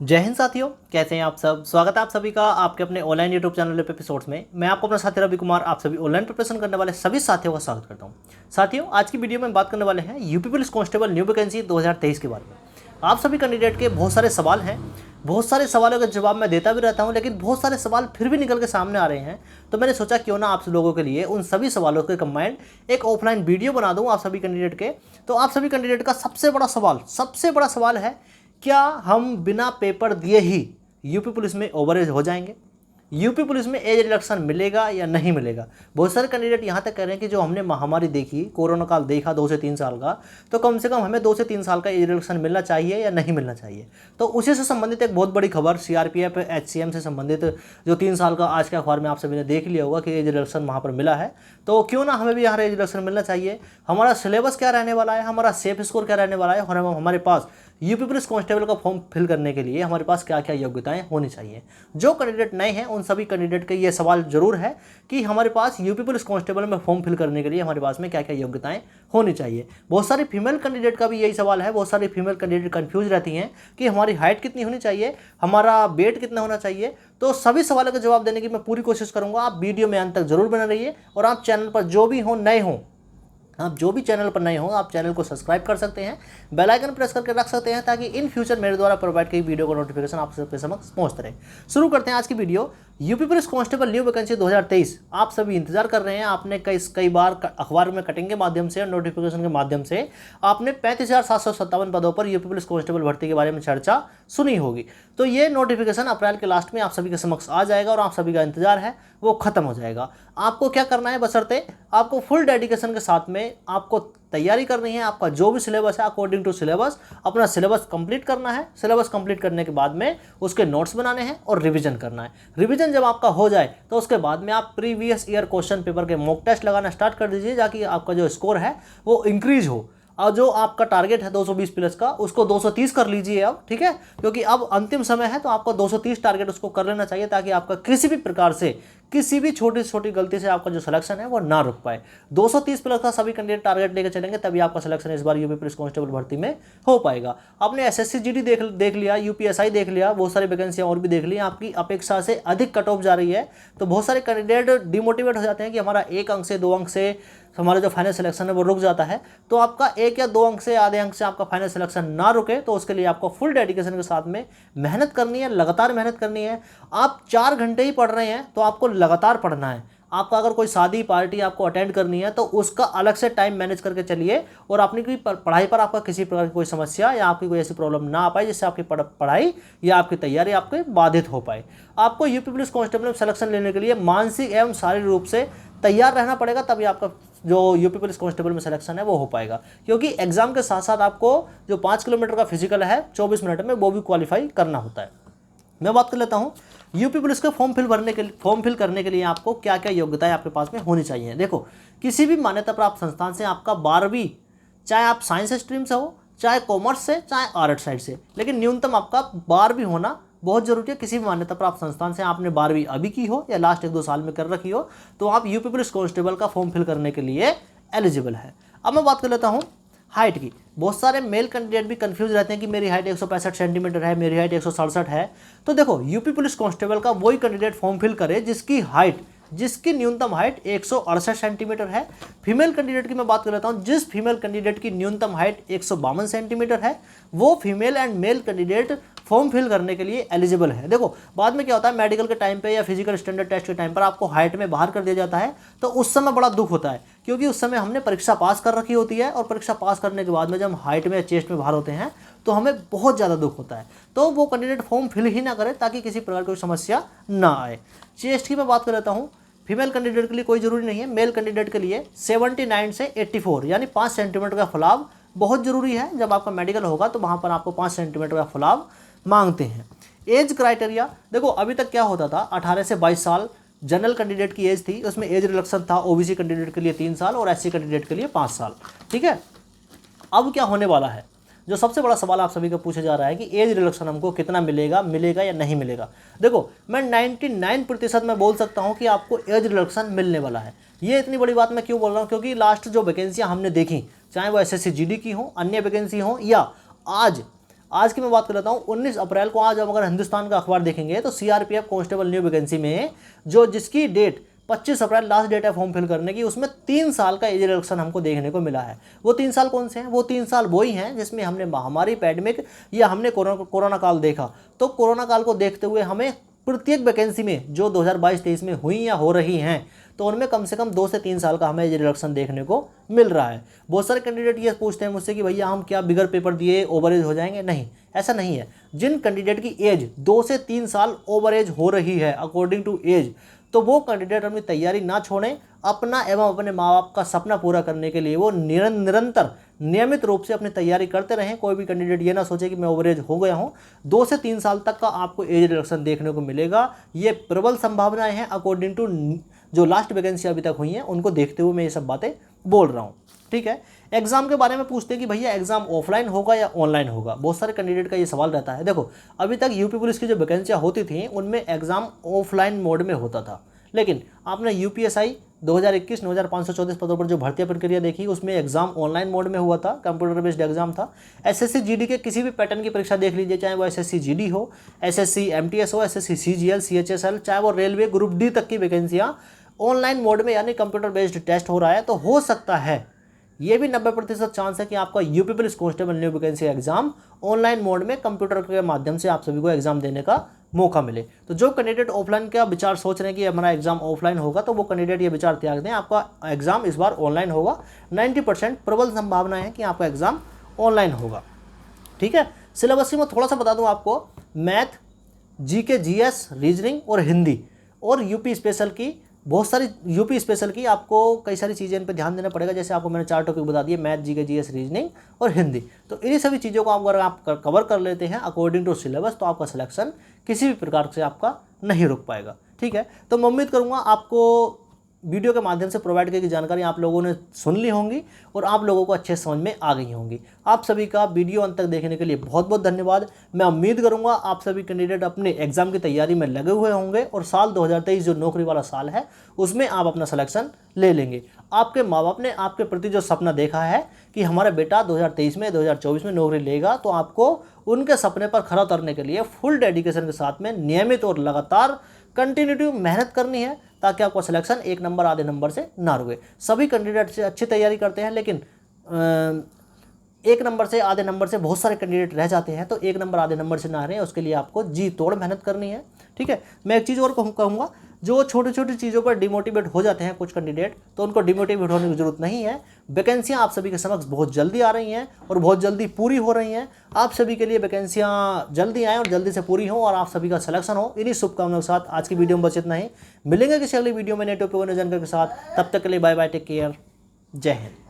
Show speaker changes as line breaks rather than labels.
जय हिंद साथियों, कैसे हैं आप सब। स्वागत है आप सभी का आपके अपने ऑनलाइन यूट्यूब चैनल पे एपिसोड्स में। मैं आपको अपना साथी रवि कुमार आप सभी ऑनलाइन प्रिपरेशन करने वाले सभी साथियों का स्वागत करता हूं। साथियों, आज की वीडियो में बात करने वाले हैं UP police constable new vacancy 2023 के बारे में। आप सभी कैंडिडेट के बहुत सारे सवाल हैं, बहुत सारे सवालों का जवाब मैं देता भी रहता हूं, लेकिन बहुत सारे सवाल फिर भी निकल के सामने आ रहे हैं। तो मैंने सोचा क्यों ना आप लोगों के लिए उन सभी सवालों के कंबाइंड एक ऑफलाइन वीडियो बना दूं आप सभी कैंडिडेट के। तो आप सभी कैंडिडेट का सबसे बड़ा सवाल है, क्या हम बिना पेपर दिए ही यूपी पुलिस में ओवरेज हो जाएंगे? यूपी पुलिस में एज रिडक्शन मिलेगा या नहीं मिलेगा? बहुत सारे कैंडिडेट यहाँ तक कह रहे हैं कि जो हमने महामारी देखी, कोरोना काल देखा 2 से 3 साल का, तो कम से कम हमें 2 से 3 साल का एज रिडक्शन मिलना चाहिए या नहीं मिलना चाहिए। तो उसी से संबंधित एक बहुत बड़ी खबर सीआरपीएफ एचसीएम से संबंधित जो 3 साल का आज के अखबार में आप सभी ने देख लिया होगा कि एज रिडक्शन वहाँ पर मिला है। तो क्यों ना हमें भी यहाँ एज रिडक्शन मिलना चाहिए। हमारा सिलेबस क्या रहने वाला है, हमारा सेफ स्कोर क्या रहने वाला है, और हमारे पास यूपी पुलिस कांस्टेबल का फॉर्म फिल करने के लिए हमारे पास क्या क्या योग्यताएं होनी चाहिए। जो कैंडिडेट नए हैं उन सभी कैंडिडेट का ये सवाल जरूर है कि हमारे पास यूपी पुलिस कांस्टेबल में फॉर्म फिल करने के लिए हमारे पास में क्या क्या योग्यताएं होनी चाहिए। बहुत सारी फीमेल कैंडिडेट का भी यही सवाल है। बहुत सारी फीमेल कैंडिडेट कंफ्यूज रहती हैं कि हमारी हाइट कितनी होनी चाहिए, हमारा वेट कितना होना चाहिए। तो सभी सवालों का जवाब देने की मैं पूरी कोशिश करूंगा। आप वीडियो में अंत तक जरूर बने रहिए, और आप चैनल पर जो भी हो नए हों, आप जो भी चैनल पर नए हो आप चैनल को सब्सक्राइब कर सकते हैं, बेल आइकन प्रेस करके रख सकते हैं, ताकि इन फ्यूचर मेरे द्वारा प्रोवाइड की वीडियो का नोटिफिकेशन आप सबके समक्ष पहुंचते रहे। शुरू करते हैं आज की video. UP police constable new vacancy 2023 आप सभी इंतजार कर रहे हैं। आपने कई बार अखबार में कटिंग के माध्यम से और नोटिफिकेशन के माध्यम से आपने 35,757 पदों पर यूपी पुलिस कांस्टेबल भर्ती के बारे में चर्चा सुनी होगी। तो ये नोटिफिकेशन अप्रैल के लास्ट में आप सभी के समक्ष आ जाएगा, और आप सभी का इंतजार है वो खत्म हो जाएगा। आपको क्या करना है, बशर्ते आपको फुल डेडिकेशन के साथ में आपको तैयारी करनी है। आपका जो भी सिलेबस है अकॉर्डिंग टू सिलेबस अपना सिलेबस कंप्लीट करना है। सिलेबस कंप्लीट करने के बाद में उसके नोट्स बनाने हैं और रिवीजन करना है। रिवीजन जब आपका हो जाए तो उसके बाद में आप प्रीवियस ईयर क्वेश्चन पेपर के मॉक टेस्ट लगाना स्टार्ट कर दीजिए, ताकि आपका जो स्कोर है वो इंक्रीज हो। और जो आपका टारगेट है 220 प्लस का, उसको 230 कर लीजिए अब, ठीक है, क्योंकि अब अंतिम समय है। तो आपको 230 टारगेट उसको कर लेना चाहिए, ताकि आपका किसी भी प्रकार से किसी भी छोटी से छोटी गलती से आपका जो सिलेक्शन है वो ना रुक पाए। 230 प्लस का सभी कैंडिडेट टारगेट लेकर चलेंगे, तभी आपका सिलेक्शन इस बार यूपी पुलिस कांस्टेबल भर्ती में हो पाएगा। आपने एसएससी जीडी देख लिया, यूपीएसआई देख लिया, बहुत सारी वैकेंसियां और भी देख ली। आपकी अपेक्षा से अधिक कट ऑफ जा रही है, तो बहुत सारे कैंडिडेट डिमोटिवेट हो जाते हैं कि हमारा 1 अंक से 2 अंक से हमारा जो फाइनल सिलेक्शन है वो रुक जाता है। तो आपका 1 या 2 अंक से आधे अंक से आपका फाइनल सिलेक्शन ना रुके, तो उसके लिए आपको फुल डेडिकेशन के साथ में मेहनत करनी है, लगातार मेहनत करनी है। आप 4 घंटे ही पढ़ रहे हैं तो आपको लगातार पढ़ना है। आपका अगर कोई शादी पार्टी आपको अटेंड करनी है तो उसका अलग से टाइम मैनेज करके चलिए, और अपनी कोई पढ़ाई पर आपका किसी प्रकार की कोई समस्या या आपकी कोई ऐसी प्रॉब्लम ना आ पाए जिससे आपकी पढ़ाई या आपकी तैयारी आपके बाधित हो पाए। आपको यूपी पुलिस कांस्टेबल में सिलेक्शन लेने के लिए मानसिक एवं शारीरिक रूप से तैयार रहना पड़ेगा, तभी आपका जो यूपी पुलिस कांस्टेबल में सिलेक्शन है वो हो पाएगा। क्योंकि एग्जाम के साथ साथ आपको जो 5 किलोमीटर का फिजिकल है 24 मिनट में, वो भी क्वालिफाई करना होता है। मैं बात कर लेता हूँ यूपी पुलिस के फॉर्म फिल करने के लिए आपको क्या क्या योग्यताएं आपके पास में होनी चाहिए। देखो, किसी भी मान्यता प्राप्त संस्थान से आपका 12वीं, चाहे आप साइंस स्ट्रीम से हो, चाहे कॉमर्स से, चाहे आर्ट साइड से, लेकिन न्यूनतम आपका 12वीं होना बहुत जरूरी है। किसी भी मान्यता प्राप्त संस्थान से आपने 12वीं अभी की हो या लास्ट 1-2 साल में कर रखी हो, तो आप यूपी पुलिस कांस्टेबल का फॉर्म फिल करने के लिए एलिजिबल है। अब मैं बात कर लेता हूँ हाइट की। बहुत सारे मेल कैंडिडेट भी कंफ्यूज रहते हैं कि मेरी हाइट 165 सेंटीमीटर है, मेरी हाइट 167 है। तो देखो, यूपी पुलिस कांस्टेबल का वही कैंडिडेट फॉर्म फिल करे जिसकी न्यूनतम हाइट 168 सेंटीमीटर है। फीमेल कैंडिडेट की मैं बात कर लेता हूं। जिस फीमेल कैंडिडेट की न्यूनतम हाइट 152 सेंटीमीटर है, वो female and male candidate form fill करने के लिए एलिजिबल है। देखो, बाद में क्या होता है, मेडिकल के टाइम पे या फिजिकल स्टैंडर्ड टेस्ट के टाइम पर आपको हाइट में बाहर कर दिया जाता है, तो उस समय बड़ा दुख होता है, क्योंकि उस समय हमने परीक्षा पास कर रखी होती है, और परीक्षा पास करने के बाद में जब हम हाइट में चेस्ट में बाहर होते हैं तो हमें बहुत ज़्यादा दुख होता है। तो वो कैंडिडेट फॉर्म फिल ही ना करे, ताकि किसी प्रकार की समस्या ना आए। चेस्ट की मैं बात कर लेता हूँ। फीमेल कैंडिडेट के लिए कोई जरूरी नहीं है। मेल कैंडिडेट के लिए 79 से 84 यानी 5 सेंटीमीटर का फुलाव बहुत जरूरी है। जब आपका मेडिकल होगा तो वहाँ पर आपको 5 सेंटीमीटर का फुलाव मांगते हैं। एज क्राइटेरिया, देखो अभी तक क्या होता था, 18 से 22 साल जनरल कैंडिडेट की एज थी, उसमें एज रिलक्शन था ओबीसी कैंडिडेट के लिए 3 साल और एससी कैंडिडेट के लिए 5 साल, ठीक है। अब क्या होने वाला है, जो सबसे बड़ा सवाल आप सभी को पूछा जा रहा है कि एज रिलक्शन हमको कितना मिलेगा या नहीं मिलेगा। देखो, मैं 99% में बोल सकता हूं कि आपको एज रिलक्शन मिलने वाला है। ये इतनी बड़ी बात मैं क्यों बोल रहा हूं, क्योंकि लास्ट जो वैकेंसियां हमने देखी, चाहे वो एसएससी जीडी की हो, अन्य वैकेंसी हो, या आज की मैं बात कर लेता हूँ 19 अप्रैल को। आज हम अगर हिंदुस्तान का अखबार देखेंगे तो सीआरपीएफ कांस्टेबल न्यू वैकेंसी में जिसकी डेट 25 अप्रैल लास्ट डेट है फॉर्म फिल करने की, उसमें 3 साल का एज रिडक्शन हमको देखने को मिला है। वो 3 साल कौन से हैं? वो 3 साल वही हैं जिसमें हमने महामारी, पैंडेमिक या हमने कोरोना काल देखा। तो कोरोना काल को देखते हुए हमें प्रत्येक वैकेंसी में जो 2022-23 में हुई या हो रही हैं, तो उनमें कम से कम 2 से 3 साल का हमें एज रिडक्शन देखने को मिल रहा है। बहुत सारे कैंडिडेट ये पूछते हैं मुझसे कि भैया हम क्या बिगर पेपर दिए ओवर एज हो जाएंगे? नहीं, ऐसा नहीं है। जिन कैंडिडेट की एज 2 से 3 साल ओवर एज हो रही है अकॉर्डिंग टू एज, तो वो कैंडिडेट अपनी तैयारी ना छोड़ें। अपना एवं अपने माँ बाप का सपना पूरा करने के लिए वो निरंतर नियमित रूप से अपनी तैयारी करते रहें। कोई भी कैंडिडेट ये ना सोचे कि मैं ओवरेज हो गया हूँ। 2 से 3 साल तक का आपको एज रिडक्शन देखने को मिलेगा। ये प्रबल संभावनाएं हैं अकॉर्डिंग टू जो लास्ट वैकेंसी अभी तक हुई हैं, उनको देखते हुए मैं ये सब बातें बोल रहा हूँ। ठीक है। एग्जाम के बारे में पूछते हैं कि भैया एग्जाम ऑफलाइन होगा या ऑनलाइन होगा। बहुत सारे कैंडिडेट का ये सवाल रहता है। देखो, अभी तक यूपी पुलिस की जो वैकेंसियाँ होती थी उनमें एग्जाम ऑफलाइन मोड में होता था, लेकिन आपने यूपीएसआई 2021 9534 पदों पर जो भर्ती प्रक्रिया देखी उसमें एग्जाम ऑनलाइन मोड में हुआ था, कंप्यूटर बेस्ड एग्जाम था। एसएससी जीडी के किसी भी पैटर्न की परीक्षा देख लीजिए, चाहे वो एसएससी जीडी हो, एसएससी एमटीएस हो, एसएससी सीजीएल, सीएचएसएल, चाहे वो रेलवे ग्रुप डी तक की वैकेंसियाँ ऑनलाइन मोड में यानी कंप्यूटर बेस्ड टेस्ट हो रहा है। तो हो सकता है ये भी 90% चांस है कि आपका UP police constable new vacancy exam online mode में कंप्यूटर के माध्यम से आप सभी को एग्जाम देने का मौका मिले। तो जो कैंडिडेट ऑफलाइन का विचार सोच रहे हैं कि हमारा एग्जाम ऑफलाइन होगा, तो वो कैंडिडेट ये विचार त्याग दें, आपका एग्जाम इस बार ऑनलाइन होगा। 90% प्रबल संभावना है कि आपका एग्जाम ऑनलाइन होगा। ठीक है। सिलेबस में थोड़ा सा बता दूं आपको, मैथ, जीके, जीएस, रीजनिंग और हिंदी और यूपी स्पेशल की बहुत सारी यूपी स्पेशल की आपको कई सारी चीज़ें इन पर ध्यान देना पड़ेगा। जैसे आपको मैंने 4 टॉपिक बता दिए, मैथ, जीके, जीएस, रीजनिंग और हिंदी। तो इन्हीं सभी चीज़ों को अगर आप कवर कर लेते हैं अकॉर्डिंग टू सिलेबस, तो आपका सिलेक्शन किसी भी प्रकार से आपका नहीं रुक पाएगा। ठीक है। तो मैं उम्मीद करूँगा आपको वीडियो के माध्यम से प्रोवाइड की जानकारी आप लोगों ने सुन ली होंगी और आप लोगों को अच्छे समझ में आ गई होंगी। आप सभी का वीडियो अंत तक देखने के लिए बहुत बहुत धन्यवाद। मैं उम्मीद करूंगा आप सभी कैंडिडेट अपने एग्जाम की तैयारी में लगे हुए होंगे और साल 2023 जो नौकरी वाला साल है उसमें आप अपना सिलेक्शन ले लेंगे। आपके माँ बाप ने आपके प्रति जो सपना देखा है कि हमारा बेटा 2023 में 2024 में नौकरी लेगा, तो आपको उनके सपने पर खरा उतरने के लिए फुल डेडिकेशन के साथ में नियमित और लगातार कंटिन्यूटी मेहनत करनी है, ताकि आपका सिलेक्शन 1 नंबर आधे नंबर से ना रुके। सभी कैंडिडेट से अच्छी तैयारी करते हैं, लेकिन 1 नंबर से आधे नंबर से बहुत सारे कैंडिडेट रह जाते हैं। तो 1 नंबर आधे नंबर से ना रहे, उसके लिए आपको जी तोड़ मेहनत करनी है। ठीक है। मैं एक चीज़ और कहूँगा, जो छोटी छोटी चीज़ों पर डिमोटिवेट हो जाते हैं कुछ कैंडिडेट, तो उनको डिमोटिवेट होने की जरूरत नहीं है। वैकेंसियाँ आप सभी के समक्ष बहुत जल्दी आ रही हैं और बहुत जल्दी पूरी हो रही हैं। आप सभी के लिए वैकेंसियाँ जल्दी आएँ और जल्दी से पूरी हों और आप सभी का सिलेक्शन हो। इन्हीं शुभकामनाओं के साथ आज की वीडियो में बस इतना ही। मिलेंगे किसी अगली वीडियो में नए टॉपिक और नए जानकारी के साथ। तब तक के लिए बाय बाय, टेक केयर, जय हिंद।